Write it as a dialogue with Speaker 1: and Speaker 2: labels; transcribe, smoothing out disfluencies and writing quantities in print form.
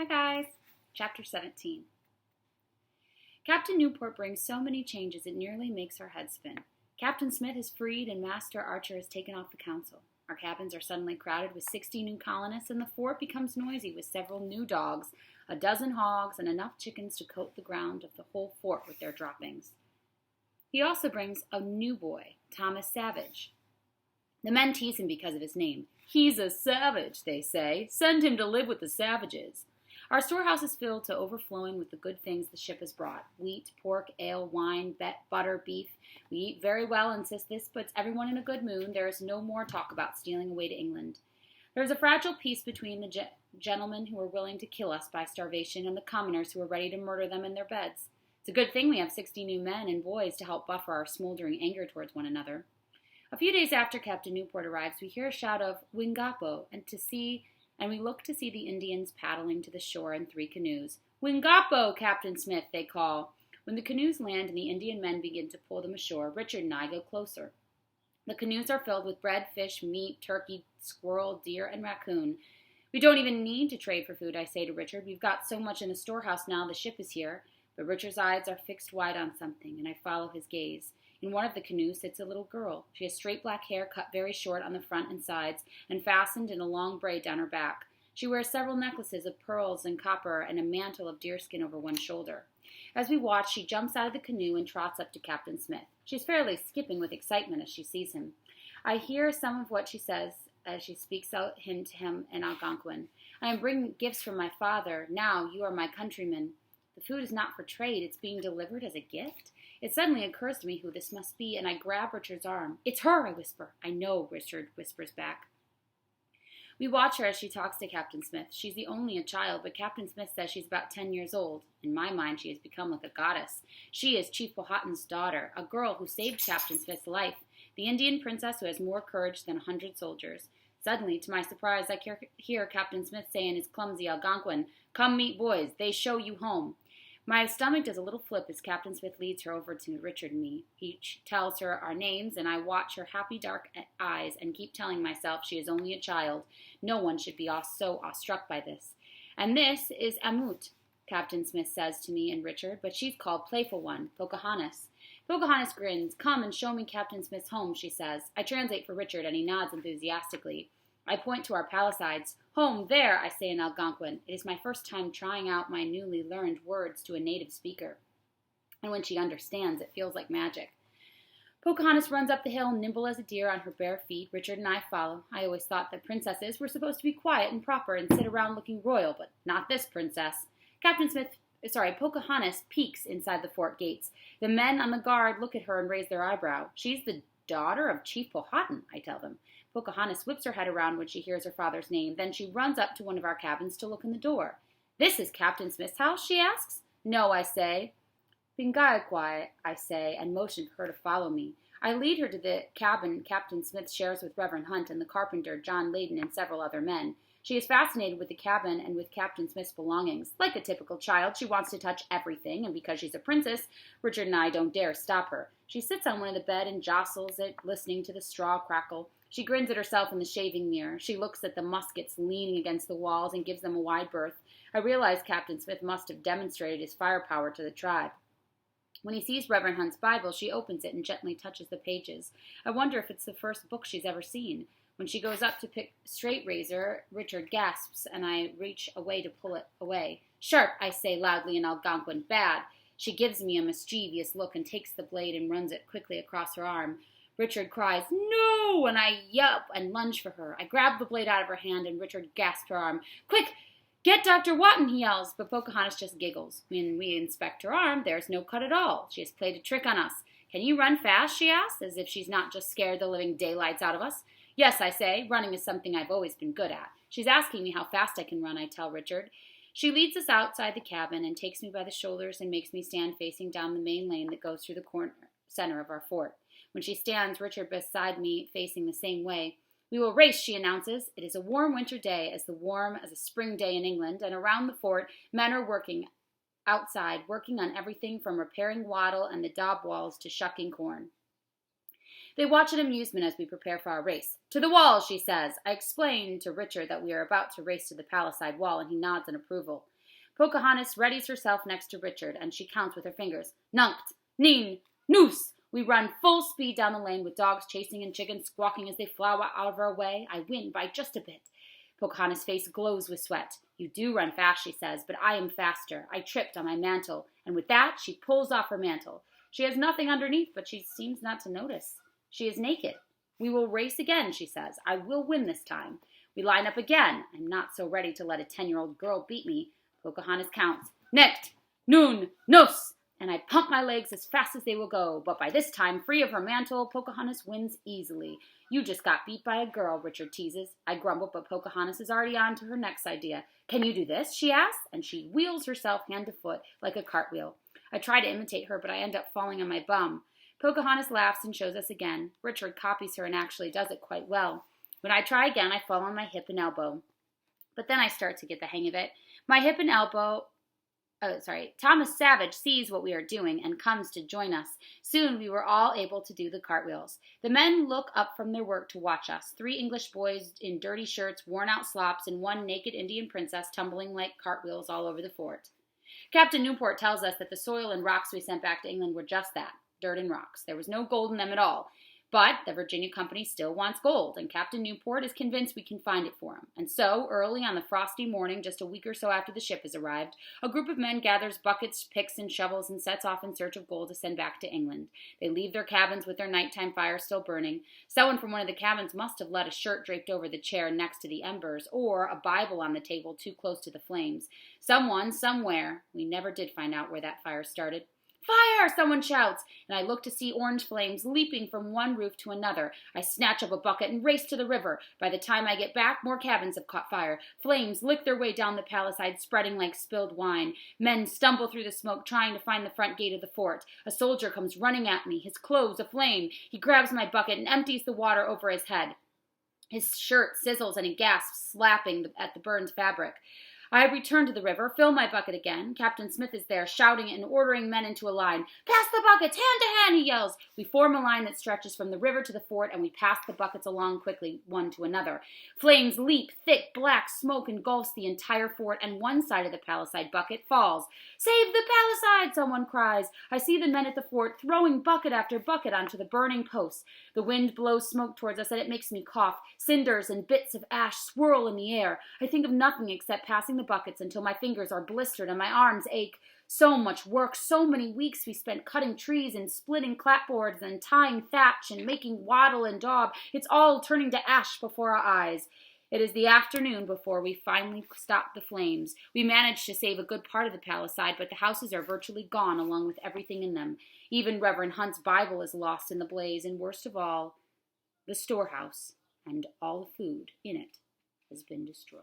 Speaker 1: Hi guys! Chapter 17. Captain Newport brings so many changes it nearly makes our heads spin. Captain Smith is freed and Master Archer is taken off the council. Our cabins are suddenly crowded with 60 new colonists and the fort becomes noisy with several new dogs, a dozen hogs, and enough chickens to coat the ground of the whole fort with their droppings. He also brings a new boy, Thomas Savage. The men tease him because of his name. He's a savage, they say. Send him to live with the savages. Our storehouse is filled to overflowing with the good things the ship has brought. Wheat, pork, ale, wine, butter, beef. We eat very well and since this puts everyone in a good mood, there is no more talk about stealing away to England. There is a fragile peace between the gentlemen who are willing to kill us by starvation and the commoners who are ready to murder them in their beds. It's a good thing we have 60 new men and boys to help buffer our smoldering anger towards one another. A few days after Captain Newport arrives, we hear a shout of Wingapo, and we look to see the Indians paddling to the shore in 3 canoes. Wingapo, Captain Smith, they call. When the canoes land and the Indian men begin to pull them ashore, Richard and I go closer. The canoes are filled with bread, fish, meat, turkey, squirrel, deer, and raccoon. We don't even need to trade for food, I say to Richard. We've got so much in the storehouse now the ship is here. But Richard's eyes are fixed wide on something, and I follow his gaze. In one of the canoes sits a little girl. She has straight black hair cut very short on the front and sides and fastened in a long braid down her back. She wears several necklaces of pearls and copper and a mantle of deerskin over one shoulder. As we watch, she jumps out of the canoe and trots up to Captain Smith. She's fairly skipping with excitement as she sees him. I hear some of what she says as she speaks out to him in Algonquin. I am bringing gifts from my father. Now you are my countrymen. The food is not for trade. It's being delivered as a gift. It suddenly occurs to me who this must be, and I grab Richard's arm. It's her, I whisper. I know, Richard whispers back. We watch her as she talks to Captain Smith. She's only a child, but Captain Smith says she's about 10 years old. In my mind, she has become like a goddess. She is Chief Powhatan's daughter, a girl who saved Captain Smith's life, the Indian princess who has more courage than 100 soldiers. Suddenly, to my surprise, I hear Captain Smith say in his clumsy Algonquin, "Come meet boys, they show you home." My stomach does a little flip as Captain Smith leads her over to Richard and me. He tells her our names, and I watch her happy dark eyes and keep telling myself she is only a child. No one should be so awestruck by this. And this is Amut, Captain Smith says to me and Richard, but she's called Playful One, Pocahontas. Pocahontas grins. Come and show me Captain Smith's home, she says. I translate for Richard, and he nods enthusiastically. I point to our palisades. Home, there, I say in Algonquin. It is my first time trying out my newly learned words to a native speaker. And when she understands, it feels like magic. Pocahontas runs up the hill, nimble as a deer on her bare feet. Richard and I follow. I always thought that princesses were supposed to be quiet and proper and sit around looking royal, but not this princess. Pocahontas peeks inside the fort gates. The men on the guard look at her and raise their eyebrow. She's the daughter of Chief Powhatan, I tell them. Pocahontas whips her head around when she hears her father's name. Then she runs up to one of our cabins to look in the door. This is Captain Smith's house, she asks. No, I say. Pingaequai, I say, and motion for her to follow me. I lead her to the cabin Captain Smith shares with Reverend Hunt and the carpenter, John Layden, and several other men. She is fascinated with the cabin and with Captain Smith's belongings. Like a typical child, she wants to touch everything, and because she's a princess, Richard and I don't dare stop her. She sits on one of the bed and jostles it, listening to the straw crackle. She grins at herself in the shaving mirror. She looks at the muskets leaning against the walls and gives them a wide berth. I realize Captain Smith must have demonstrated his firepower to the tribe. When he sees Reverend Hunt's Bible, she opens it and gently touches the pages. I wonder if it's the first book she's ever seen. When she goes up to pick straight razor, Richard gasps, and I reach away to pull it away. Sharp, I say loudly in Algonquin. Bad. She gives me a mischievous look and takes the blade and runs it quickly across her arm. Richard cries, "No!" and I yelp and lunge for her. I grab the blade out of her hand and Richard gasps her arm. "Quick! Get Dr. Wotton!" he yells, but Pocahontas just giggles. When we inspect her arm, there's no cut at all. She has played a trick on us. "Can you run fast?" she asks, as if she's not just scared the living daylights out of us. "Yes," I say. Running is something I've always been good at. She's asking me how fast I can run, I tell Richard. She leads us outside the cabin and takes me by the shoulders and makes me stand facing down the main lane that goes through the center of our fort. When she stands, Richard beside me, facing the same way. "We will race," she announces. It is a warm winter day, as warm as a spring day in England, and around the fort, men are working outside, working on everything from repairing wattle and the daub walls to shucking corn. They watch in amusement as we prepare for our race. To the wall, she says. I explain to Richard that we are about to race to the palisade wall, and he nods in approval. Pocahontas readies herself next to Richard, and she counts with her fingers. Nunct, nin, noose. We run full speed down the lane with dogs chasing and chickens squawking as they fly out of our way. I win by just a bit. Pocahontas' face glows with sweat. You do run fast, she says, but I am faster. I tripped on my mantle, and with that she pulls off her mantle. She has nothing underneath, but she seems not to notice. She is naked. We will race again, she says. I will win this time. We line up again. I'm not so ready to let a 10-year-old girl beat me. Pocahontas counts. Necht, noon, nos. And I pump my legs as fast as they will go. But by this time, free of her mantle, Pocahontas wins easily. You just got beat by a girl, Richard teases. I grumble, but Pocahontas is already on to her next idea. Can you do this, she asks, and she wheels herself hand to foot like a cartwheel. I try to imitate her, but I end up falling on my bum. Pocahontas laughs and shows us again. Richard copies her and actually does it quite well. When I try again, I fall on my hip and elbow. But then I start to get the hang of it. My hip and elbow... Thomas Savage sees what we are doing and comes to join us. Soon we were all able to do the cartwheels. The men look up from their work to watch us. 3 English boys in dirty shirts, worn-out slops, and 1 naked Indian princess tumbling like cartwheels all over the fort. Captain Newport tells us that the soil and rocks we sent back to England were just that, dirt and rocks. There was no gold in them at all. But the Virginia Company still wants gold, and Captain Newport is convinced we can find it for him. And so, early on the frosty morning, just a week or so after the ship has arrived, a group of men gathers buckets, picks, and shovels and sets off in search of gold to send back to England. They leave their cabins with their nighttime fires still burning. Someone from one of the cabins must have let a shirt draped over the chair next to the embers, or a Bible on the table too close to the flames. Someone, somewhere, we never did find out where that fire started. Fire! Someone shouts, and I look to see orange flames leaping from one roof to another. I snatch up a bucket and race to the river. By the time I get back, more cabins have caught fire. Flames lick their way down the palisade, spreading like spilled wine. Men stumble through the smoke, trying to find the front gate of the fort. A soldier comes running at me, his clothes aflame. He grabs my bucket and empties the water over his head. His shirt sizzles and he gasps, slapping at the burned fabric. I return to the river, fill my bucket again. Captain Smith is there, shouting and ordering men into a line. Pass the buckets, hand to hand, he yells. We form a line that stretches from the river to the fort, and we pass the buckets along quickly, one to another. Flames leap, thick, black smoke engulfs the entire fort, and one side of the palisade bucket falls. Save the palisade, someone cries. I see the men at the fort throwing bucket after bucket onto the burning posts. The wind blows smoke towards us, and it makes me cough. Cinders and bits of ash swirl in the air. I think of nothing except passing the buckets until my fingers are blistered and my arms ache. So much work, so many weeks we spent cutting trees and splitting clapboards and tying thatch and making wattle and daub. It's all turning to ash before our eyes. It is the afternoon before we finally stop the flames. We manage to save a good part of the palisade, but the houses are virtually gone along with everything in them. Even Reverend Hunt's Bible is lost in the blaze, and worst of all, the storehouse and all the food in it has been destroyed.